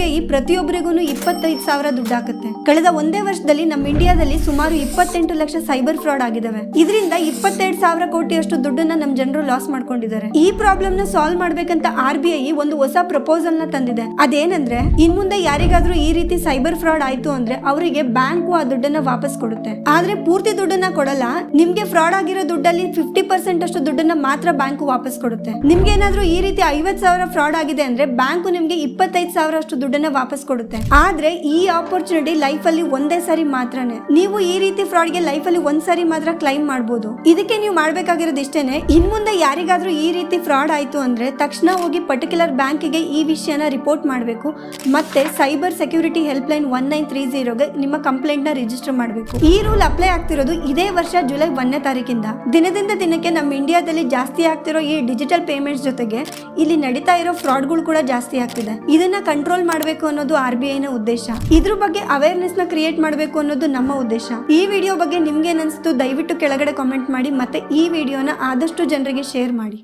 RBI ಪ್ರತಿಯೊಬ್ಬರಿಗೂ 25,000 ದುಡ್ಡು ಹಾಕುತ್ತೆ. ಕಳೆದ ಒಂದೇ ವರ್ಷದಲ್ಲಿ ನಮ್ಮ ಇಂಡಿಯಾದಲ್ಲಿ ಸುಮಾರು 28 ಲಕ್ಷ ಸೈಬರ್ ಫ್ರಾಡ್ ಆಗಿದಾವೆ. ಇದರಿಂದ 22,000 ಕೋಟಿಯಷ್ಟು ದುಡ್ಡನ್ನ ನಮ್ಮ ಜನರು ಲಾಸ್ ಮಾಡ್ಕೊಂಡಿದ್ದಾರೆ. ಈ ಪ್ರಾಬ್ಲಮ್ ನ ಸಾಲ್ವ್ ಮಾಡ್ಬೇಕಂತ RBI ಒಂದು ಹೊಸ ಪ್ರಪೋಸಲ್ ನ ತಂದಿದೆ. ಅದೇನಂದ್ರೆ ಇನ್ ಮುಂದೆ ಯಾರಿಗಾದ್ರೂ ಈ ರೀತಿ ಸೈಬರ್ ಫ್ರಾಡ್ ಆಯ್ತು ಅಂದ್ರೆ ಅವರಿಗೆ ಬ್ಯಾಂಕ್ ಆ ದುಡ್ಡನ್ನ ವಾಪಸ್ ಕೊಡುತ್ತೆ. ಆದ್ರೆ ಪೂರ್ತಿ ದುಡ್ಡನ್ನ ಕೊಡಲ್ಲ. ನಿಮ್ಗೆ ಫ್ರಾಡ್ ಆಗಿರೋ ದುಡ್ಡಲ್ಲಿ 50% ಅಷ್ಟು ದುಡ್ಡನ್ನ ಮಾತ್ರ ಬ್ಯಾಂಕ್ ವಾಪಸ್ ಕೊಡುತ್ತೆ. ನಿಮ್ಗೆ ಏನಾದ್ರೂ ಈ ರೀತಿ 50,000 ಫ್ರಾಡ್ ಆಗಿದೆ ಅಂದ್ರೆ ಬ್ಯಾಂಕ್ ನಿಮ್ಗೆ 25,000 ಅಷ್ಟು ದುಡ್ಡನ್ನ ವಾಪಸ್ ಕೊಡುತ್ತೆ. ಆದ್ರೆ ಈ ಆಪರ್ಚುನಿಟಿ ಲೈಫ್ ಅಲ್ಲಿ ಒಂದೇ ಸಾರಿ ಮಾತ್ರನೇ. ನೀವು ಈ ರೀತಿ ಫ್ರಾಡ್ ಗೆ ಲೈಫ್ ಅಲ್ಲಿ ಒಂದ್ ಸಾರಿ ಮಾತ್ರ ಕ್ಲೈಮ್ ಮಾಡಬಹುದು. ಇದಕ್ಕೆ ನೀವು ಮಾಡ್ಬೇಕಾಗಿರೋದು ಇಷ್ಟೇನೆ. ಇನ್ ಮುಂದೆ ಯಾರಿಗಾದ್ರೂ ಈ ರೀತಿ ಫ್ರಾಡ್ ಆಯ್ತು ಅಂದ್ರೆ ತಕ್ಷಣ ಹೋಗಿ ಪರ್ಟಿಕ್ಯುಲರ್ ಬ್ಯಾಂಕ್ ಗೆ ಈ ವಿಷಯನ ರಿಪೋರ್ಟ್ ಮಾಡಬೇಕು. ಮತ್ತೆ ಸೈಬರ್ ಸೆಕ್ಯೂರಿಟಿ ಹೆಲ್ಪ್ ಲೈನ್ 1930 ಗೆ ನಿಮ್ಮ ಕಂಪ್ಲೇಂಟ್ ನ ರಿಜಿಸ್ಟರ್ ಮಾಡಬೇಕು. ಈ ರೂಲ್ ಅಪ್ಲೈ ಆಗ್ತಿರೋದು ಇದೇ ವರ್ಷ ಜುಲೈ 1ನೇ ತಾರೀಕಿಂದ. ದಿನದಿಂದ ದಿನಕ್ಕೆ ನಮ್ಮ ಇಂಡಿಯಾದಲ್ಲಿ ಜಾಸ್ತಿ ಆಗ್ತಿರೋ ಈ ಡಿಜಿಟಲ್ ಪೇಮೆಂಟ್ಸ್ ಜೊತೆಗೆ ಇಲ್ಲಿ ನಡೀತಾ ಇರೋ ಫ್ರಾಡ್ಗಳು ಕೂಡ ಜಾಸ್ತಿ ಆಗ್ತಿದೆ. ಇದನ್ನ ಕಂಟ್ರೋಲ್ ಮಾಡಬೇಕು ಅನ್ನೋದು RBI ನ ಉದ್ದೇಶ. ಇದ್ರ ಬಗ್ಗೆ ಅವೇರ್ನೆಸ್ ನ ಕ್ರಿಯೇಟ್ ಮಾಡಬೇಕು ಅನ್ನೋದು ನಮ್ಮ ಉದ್ದೇಶ. ಈ ವಿಡಿಯೋ ಬಗ್ಗೆ ನಿಮ್ಗೆ ಏನಿಸ್ತು ದಯವಿಟ್ಟು ಕೆಳಗಡೆ ಕಾಮೆಂಟ್ ಮಾಡಿ. ಮತ್ತೆ ಈ ವಿಡಿಯೋನ ಆದಷ್ಟು ಜನರಿಗೆ ಶೇರ್ ಮಾಡಿ.